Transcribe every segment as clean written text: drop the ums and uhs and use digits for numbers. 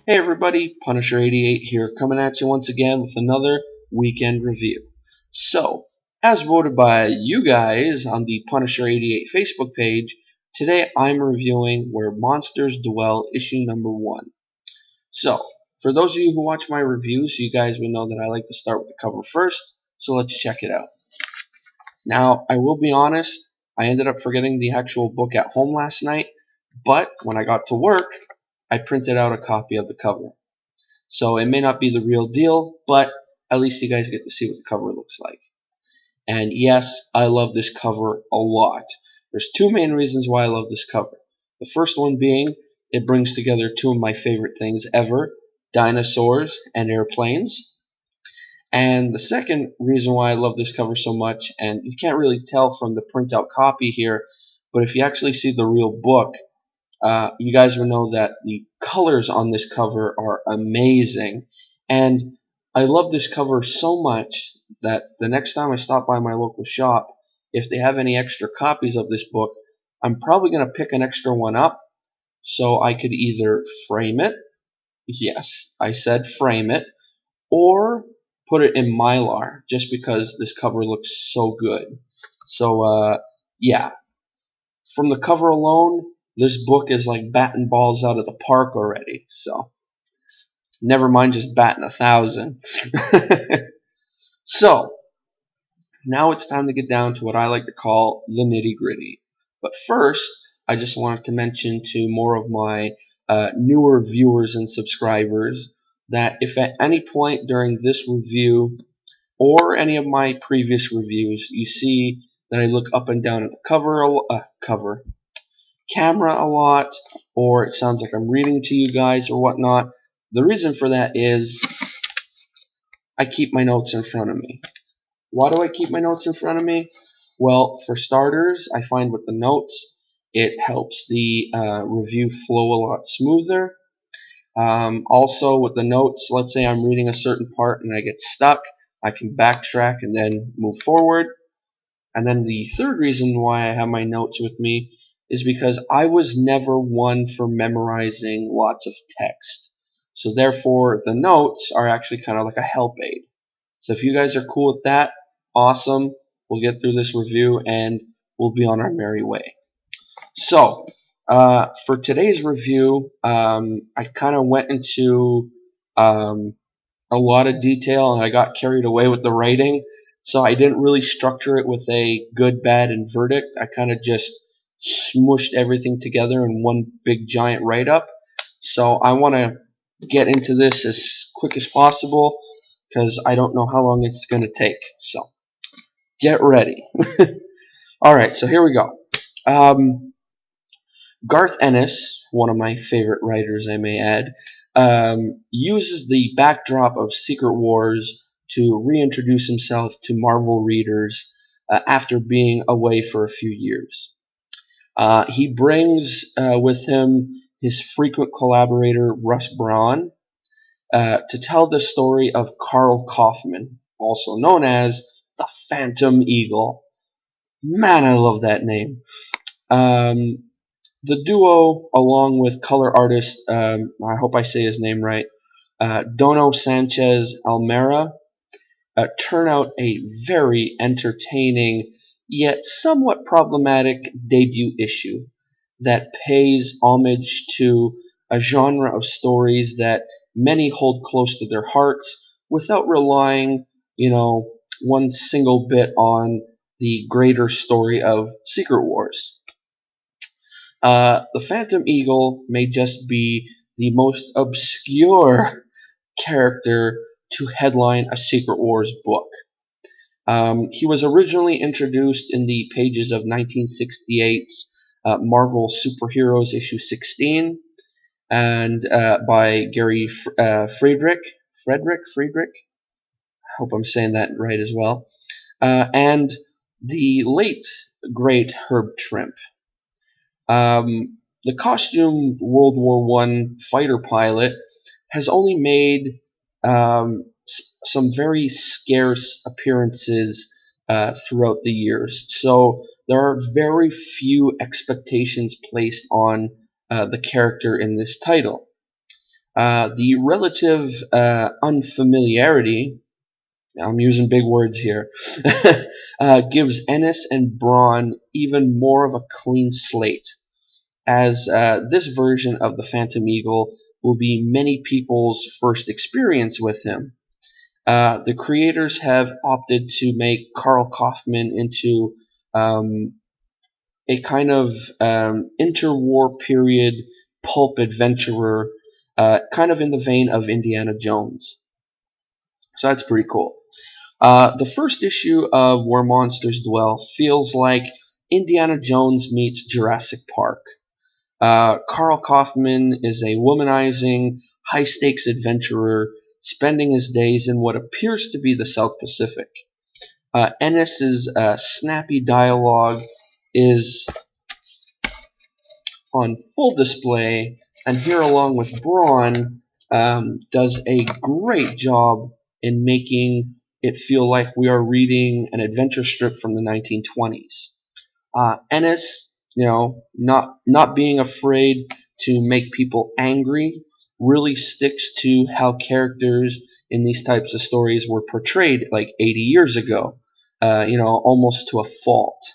Hey everybody, Punisher88 here, coming at you once again with another weekend review. So, as voted by you guys on the Punisher88 Facebook page, today I'm reviewing Where Monsters Dwell, issue number 1. So, for those of you who watch my reviews, you guys will know that I like to start with the cover first, so let's check it out. Now, I will be honest, I ended up forgetting the actual book at home last night, but when I got to work, I printed out a copy of the cover. So it may not be the real deal, but at least you guys get to see what the cover looks like. And yes, I love this cover a lot. There's two main reasons why I love this cover. The first one being, it brings together two of my favorite things ever, dinosaurs and airplanes. And the second reason why I love this cover so much, and you can't really tell from the printout copy here, but if you actually see the real book, you guys will know that the colors on this cover are amazing. And I love this cover so much that the next time I stop by my local shop, if they have any extra copies of this book, I'm probably going to pick an extra one up so I could either frame it, yes, I said frame it, or put it in Mylar just because this cover looks so good. So, yeah, from the cover alone, this book is like batting balls out of the park already. So, never mind just batting 1,000. So, now it's time to get down to what I like to call the nitty gritty. But first, I just wanted to mention to more of my newer viewers and subscribers that if at any point during this review or any of my previous reviews you see that I look up and down at the camera a lot, or it sounds like I'm reading to you guys or whatnot, the reason for that is I keep my notes in front of me. Why do I keep my notes in front of me? Well, for starters, I find with the notes, it helps the review flow a lot smoother. Also, with the notes, let's say I'm reading a certain part and I get stuck, I can backtrack and then move forward. And then the third reason why I have my notes with me is because I was never one for memorizing lots of text. So therefore, the notes are actually kind of like a help aid. So if you guys are cool with that, awesome. We'll get through this review and we'll be on our merry way. So, for today's review, I kind of went into a lot of detail and I got carried away with the writing. So I didn't really structure it with a good, bad, and verdict. I kind of just smushed everything together in one big giant write-up. So I want to get into this as quick as possible because I don't know how long it's going to take. So get ready. Alright, so here we go. Garth Ennis, one of my favorite writers I may add, uses the backdrop of Secret Wars to reintroduce himself to Marvel readers after being away for a few years. He brings with him his frequent collaborator Russ Braun to tell the story of Karl Kaufman, also known as the Phantom Eagle. Man, I love that name. The duo, along with color artist, I hope I say his name right, Dono Sanchez Almera, turn out a very entertaining yet somewhat problematic debut issue that pays homage to a genre of stories that many hold close to their hearts without relying, one single bit on the greater story of Secret Wars. The Phantom Eagle may just be the most obscure character to headline a Secret Wars book. He was originally introduced in the pages of 1968's Marvel Superheroes issue 16, and by Gary Friedrich. I hope I'm saying that right as well. And the late great Herb Trimpe. The costumed World War I fighter pilot has only made some very scarce appearances throughout the years. So there are very few expectations placed on the character in this title. The relative unfamiliarity, I'm using big words here, gives Ennis and Braun even more of a clean slate, as this version of the Phantom Eagle will be many people's first experience with him. The creators have opted to make Karl Kaufman into a kind of interwar period pulp adventurer, kind of in the vein of Indiana Jones. So that's pretty cool. The first issue of Where Monsters Dwell feels like Indiana Jones meets Jurassic Park. Karl Kaufman is a womanizing, high stakes adventurer spending his days in what appears to be the South Pacific. Ennis's snappy dialogue is on full display, and here, along with Braun, does a great job in making it feel like we are reading an adventure strip from the 1920s. Ennis, not being afraid to make people angry, really sticks to how characters in these types of stories were portrayed like 80 years ago, almost to a fault.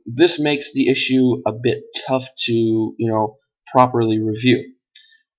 This makes the issue a bit tough to, properly review.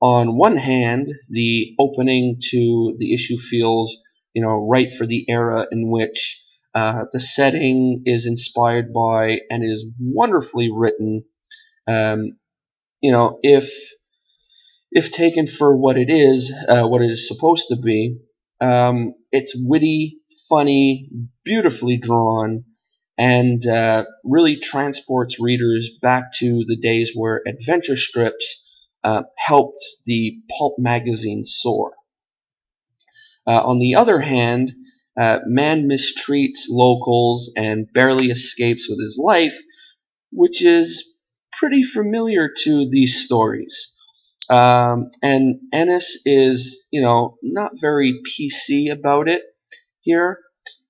On one hand, the opening to the issue feels, right for the era in which the setting is inspired by and is wonderfully written. Um, if taken for what it is supposed to be, it's witty, funny, beautifully drawn, and really transports readers back to the days where adventure strips helped the pulp magazine soar. On the other hand, man mistreats locals and barely escapes with his life, which is pretty familiar to these stories. And Ennis is, not very PC about it here,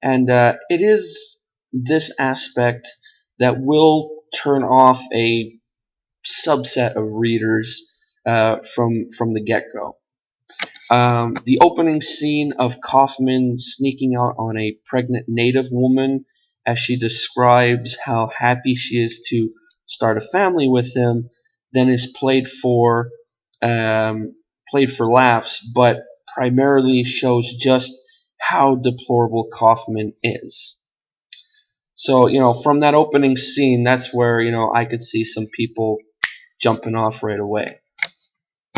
and it is this aspect that will turn off a subset of readers from the get-go. The opening scene of Kaufman sneaking out on a pregnant native woman as she describes how happy she is to start a family with him, then is played for laughs, but primarily shows just how deplorable Kaufman is. So, from that opening scene, that's where, I could see some people jumping off right away.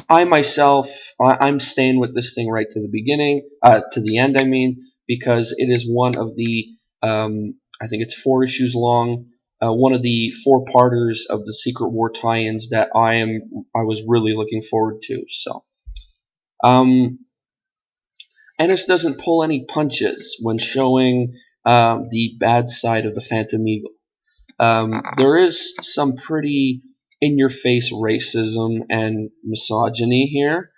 I myself, I'm staying with this thing right to the beginning, to the end, I mean, because it is one of the, I think it's 4 issues long, one of the 4-parters of the Secret War tie-ins that I was really looking forward to. So, Ennis doesn't pull any punches when showing the bad side of the Phantom Eagle. There is some pretty in-your-face racism and misogyny here.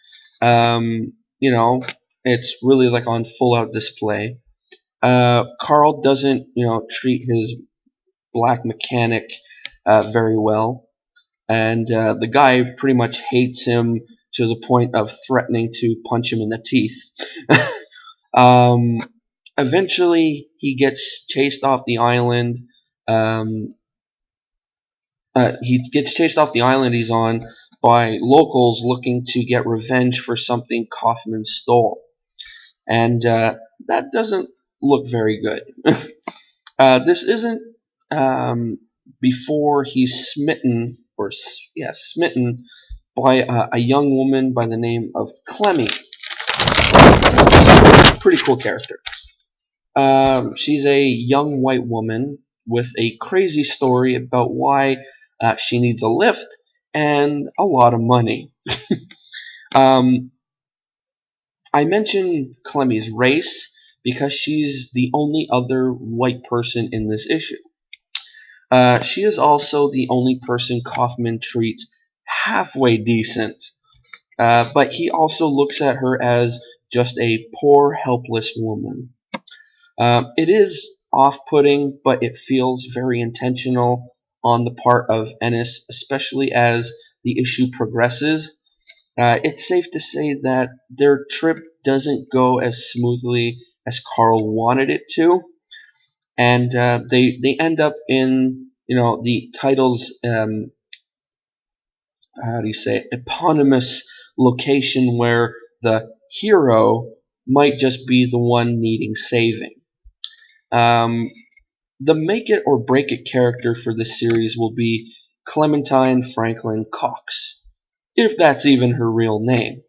It's really like on full-out display. Karl doesn't, treat his black mechanic very well, and the guy pretty much hates him to the point of threatening to punch him in the teeth. um, Eventually, he gets chased off the island. He gets chased off the island he's on by locals looking to get revenge for something Kaufman stole. And that doesn't look very good. This isn't before he's smitten by a young woman by the name of Clemmy. Pretty cool character. She's a young white woman with a crazy story about why she needs a lift and a lot of money. I mention Clemmy's race because she's the only other white person in this issue. She is also the only person Kaufman treats halfway decent, but he also looks at her as just a poor, helpless woman. It is off-putting, but it feels very intentional on the part of Ennis, especially as the issue progresses. It's safe to say that their trip doesn't go as smoothly as Carl wanted it to, and they end up in the title's how do you say eponymous location where the hero might just be the one needing saving. Um, the make it or break it character for this series will be Clementine Franklin Cox, if that's even her real name.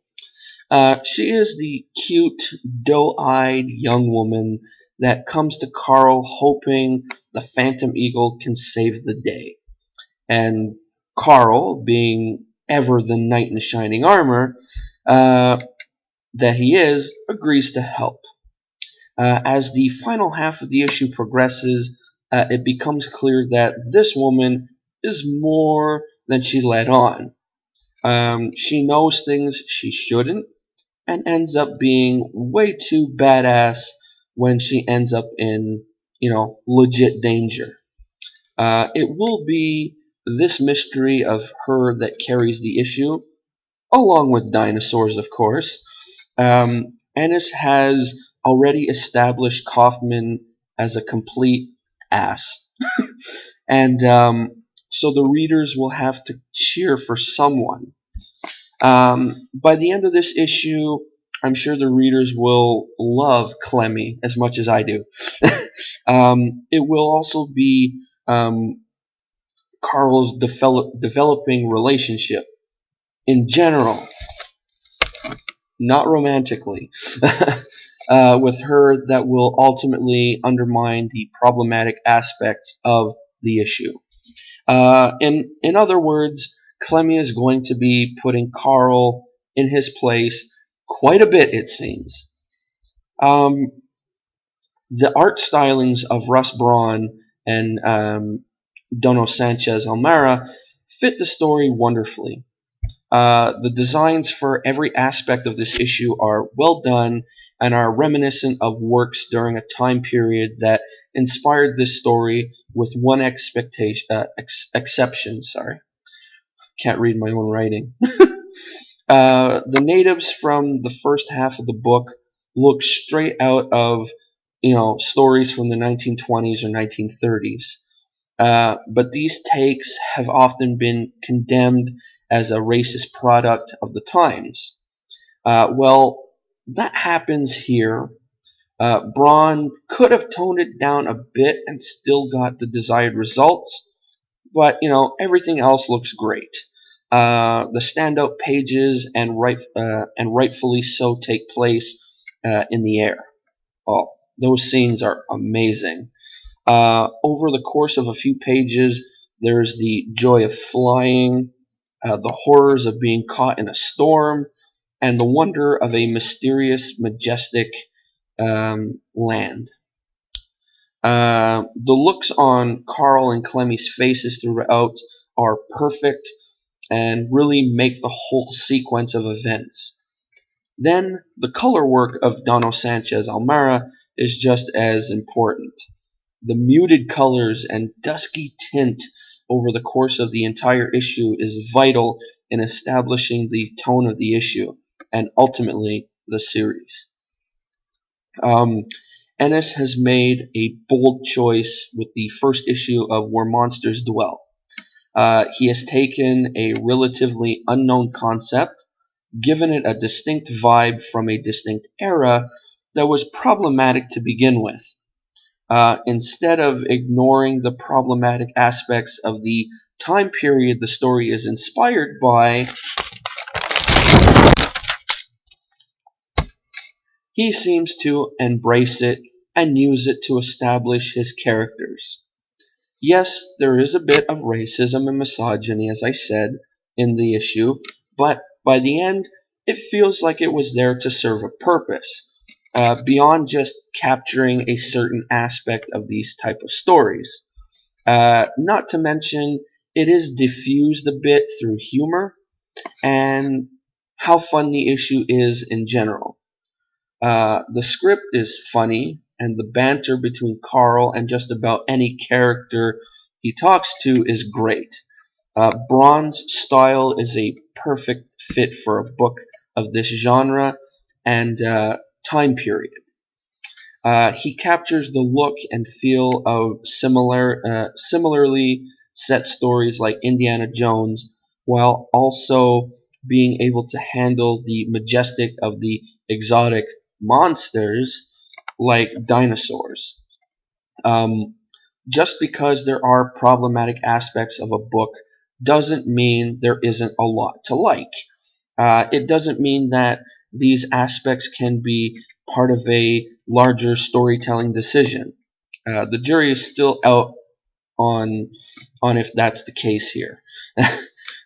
She is the cute, doe-eyed young woman that comes to Carl hoping the Phantom Eagle can save the day. And Carl, being ever the knight in shining armor uh, that he is, agrees to help. As the final half of the issue progresses, it becomes clear that this woman is more than she let on. She knows things she shouldn't, and ends up being way too badass when she ends up in, legit danger. It will be this mystery of her that carries the issue, along with dinosaurs, of course. Ennis has already established Kaufman as a complete ass. And so the readers will have to cheer for someone. By the end of this issue, I'm sure the readers will love Clemmy as much as I do. It will also be Carl's developing relationship in general, not romantically, with her that will ultimately undermine the problematic aspects of the issue. In other words, Clemmy is going to be putting Carl in his place quite a bit, it seems. Um, the art stylings of Russ Braun and Dono Sanchez Almera fit the story wonderfully. The designs for every aspect of this issue are well done and are reminiscent of works during a time period that inspired this story, with one exception. Sorry, can't read my own writing. The natives from the first half of the book look straight out of stories from the 1920s or 1930s. But these takes have often been condemned as a racist product of the times. Well, that happens here. Braun could have toned it down a bit and still got the desired results, but everything else looks great. The standout pages and rightfully so take place in the air. Oh, those scenes are amazing. Over the course of a few pages, there's the joy of flying, the horrors of being caught in a storm, and the wonder of a mysterious, majestic land. The looks on Carl and Clemmy's faces throughout are perfect and really make the whole sequence of events. Then the color work of Dono Sanchez Almera is just as important. The muted colors and dusky tint over the course of the entire issue is vital in establishing the tone of the issue and ultimately the series. Um, Ennis has made a bold choice with the first issue of Where Monsters Dwell. He has taken a relatively unknown concept, given it a distinct vibe from a distinct era that was problematic to begin with. Instead of ignoring the problematic aspects of the time period the story is inspired by, he seems to embrace it and use it to establish his characters. Yes, there is a bit of racism and misogyny, as I said, in the issue, but by the end, it feels like it was there to serve a purpose, beyond just capturing a certain aspect of these type of stories. Not to mention, it is diffused a bit through humor and how fun the issue is in general. The script is funny, and the banter between Carl and just about any character he talks to is great. Braun's style is a perfect fit for a book of this genre and time period. He captures the look and feel of similarly set stories like Indiana Jones, while also being able to handle the majestic of the exotic monsters like dinosaurs. Um, just because there are problematic aspects of a book doesn't mean there isn't a lot to like. It doesn't mean that these aspects can be part of a larger storytelling decision. The jury is still out on if that's the case here.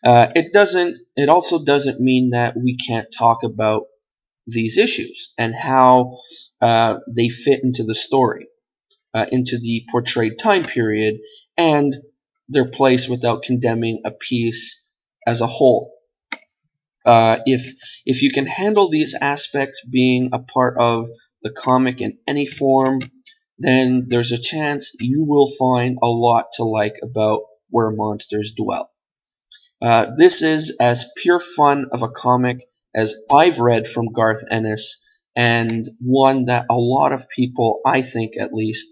It doesn't. It also doesn't mean that we can't talk about these issues and how they fit into the story, into the portrayed time period, and their place without condemning a piece as a whole. If you can handle these aspects being a part of the comic in any form, then there's a chance you will find a lot to like about Where Monsters Dwell. This is as pure fun of a comic as I've read from Garth Ennis, and one that a lot of people, I think at least,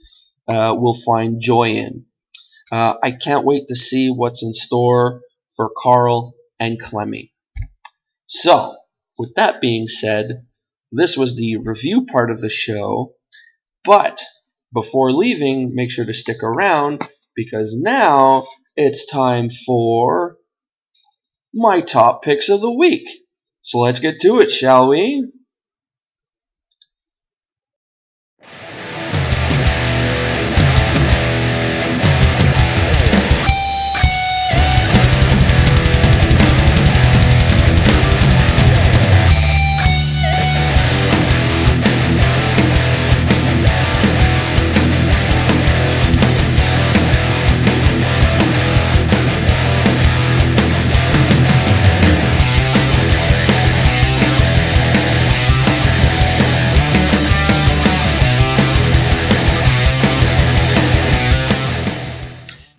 will find joy in. I can't wait to see what's in store for Carl and Clemmy. So, with that being said, this was the review part of the show, but before leaving, make sure to stick around because now it's time for my top picks of the week. So let's get to it, shall we?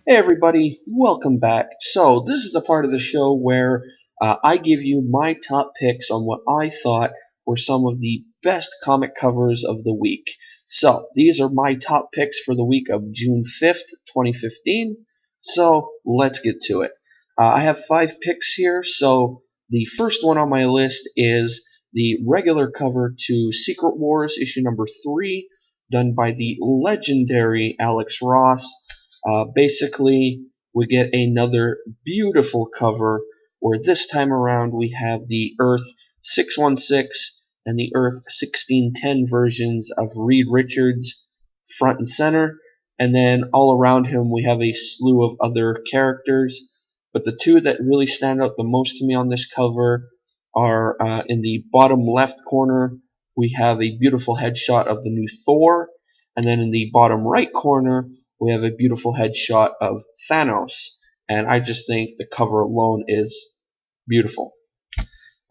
Hey everybody, welcome back. So this is the part of the show where I give you my top picks on what I thought were some of the best comic covers of the week. So these are my top picks for the week of June 5th, 2015. So let's get to it. I have 5 picks here. So the first one on my list is the regular cover to Secret Wars issue number 3, done by the legendary Alex Ross. Basically, we get another beautiful cover where this time around we have the Earth 616 and the Earth 1610 versions of Reed Richards front and center, and then all around him we have a slew of other characters. But the two that really stand out the most to me on this cover are in the bottom left corner, we have a beautiful headshot of the new Thor, and then in the bottom right corner, we have a beautiful headshot of Thanos, and I just think the cover alone is beautiful.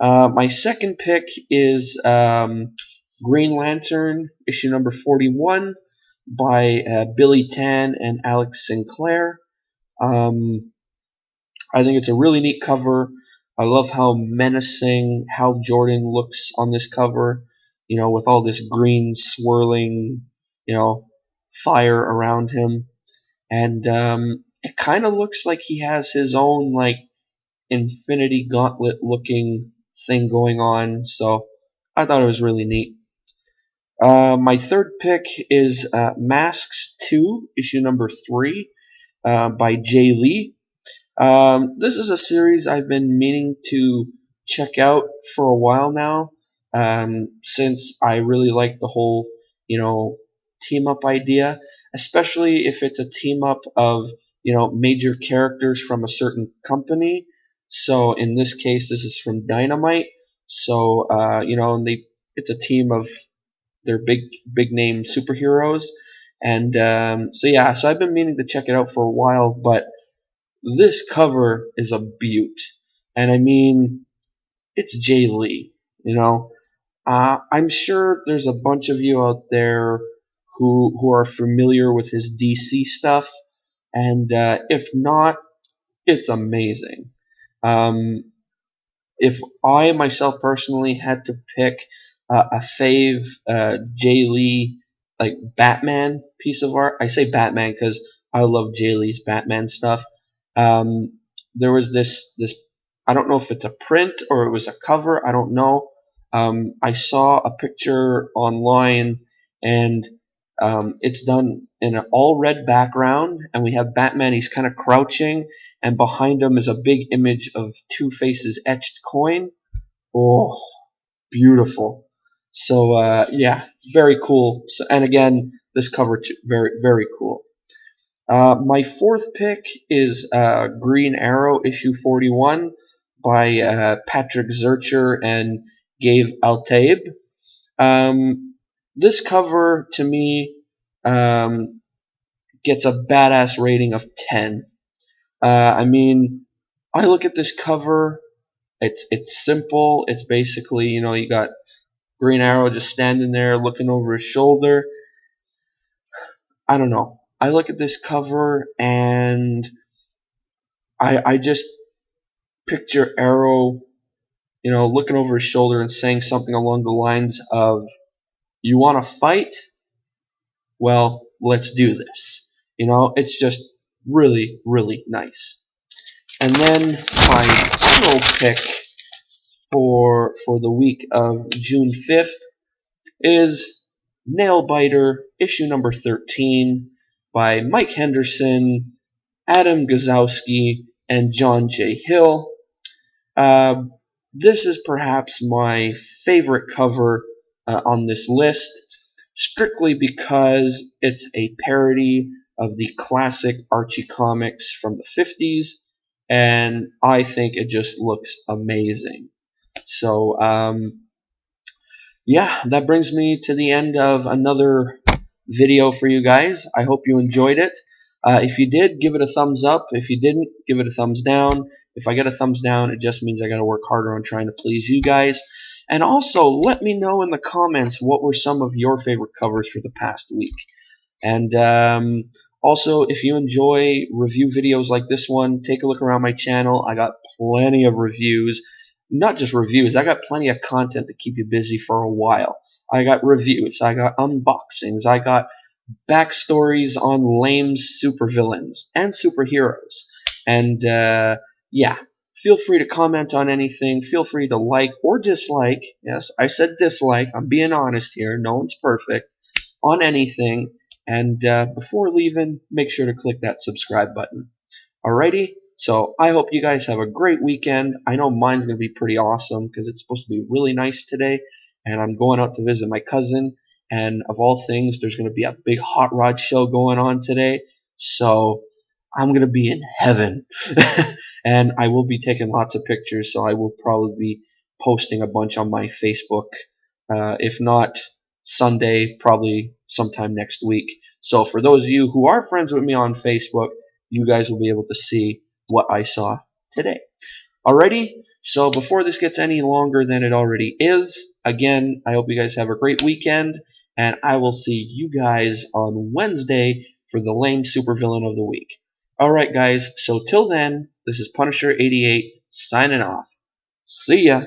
My second pick is Green Lantern, issue number 41, by Billy Tan and Alex Sinclair. I think it's a really neat cover. I love how menacing Hal Jordan looks on this cover, with all this green swirling, fire around him. And it kind of looks like he has his own like Infinity Gauntlet looking thing going on. So I thought it was really neat. My third pick is Masks 2, issue number 3, by Jay Lee. This is a series I've been meaning to check out for a while now, since I really like the whole, team up idea, especially if it's a team up of, major characters from a certain company. So in this case, this is from Dynamite. So, and it's a team of their big name superheroes. And so I've been meaning to check it out for a while, but this cover is a beaut. And I mean, it's Jay Lee, I'm sure there's a bunch of you out there who are familiar with his DC stuff, and if not, it's amazing. Um, if I myself personally had to pick a fave Jay Lee like Batman piece of art, I say Batman because I love Jay Lee's Batman stuff. Um, there was this I don't know if it's a print or it was a cover. I don't know. I saw a picture online and it's done in an all red background, and we have Batman. He's kind of crouching, and behind him is a big image of Two Faces etched coin. Oh, beautiful. So yeah, very cool. So, and again, this cover too, very cool. My fourth pick is Green Arrow issue 41 by Patrick Zurcher and Gabe Altaib. This cover to me um, gets a badass rating of 10. I mean, I look at this cover. It's simple. It's basically, you got Green Arrow just standing there looking over his shoulder. I don't know. I look at this cover and I just picture Arrow, looking over his shoulder and saying something along the lines of, "You want to fight? Well, let's do this." It's just really, really nice. And then my final pick for the week of June 5th is Nailbiter, issue number 13 by Mike Henderson, Adam Gazowski, and John J. Hill. Uh, this is perhaps my favorite cover on this list, strictly because it's a parody of the classic Archie comics from the 50s, and I think it just looks amazing. So, yeah, that brings me to the end of another video for you guys. I hope you enjoyed it. If you did, give it a thumbs up. If you didn't, give it a thumbs down. If I get a thumbs down, it just means I got to work harder on trying to please you guys. And also, let me know in the comments what were some of your favorite covers for the past week. And also, if you enjoy review videos like this one, take a look around my channel. I got plenty of reviews. Not just reviews, I got plenty of content to keep you busy for a while. I got reviews, I got unboxings, I got backstories on lame supervillains and superheroes. And yeah, feel free to comment on anything. Feel free to like or dislike. Yes, I said dislike. I'm being honest here. No one's perfect on anything. And before leaving, make sure to click that subscribe button. Alrighty? So I hope you guys have a great weekend. I know mine's going to be pretty awesome because it's supposed to be really nice today. And I'm going out to visit my cousin. And of all things, there's going to be a big hot rod show going on today. So I'm going to be in heaven. And I will be taking lots of pictures. So I will probably be posting a bunch on my Facebook. If not Sunday, probably sometime next week. So for those of you who are friends with me on Facebook, you guys will be able to see what I saw today. Alrighty, so before this gets any longer than it already is, again, I hope you guys have a great weekend, and I will see you guys on Wednesday for the lame supervillain of the week. Alright guys, so till then, this is Punisher88 signing off. See ya!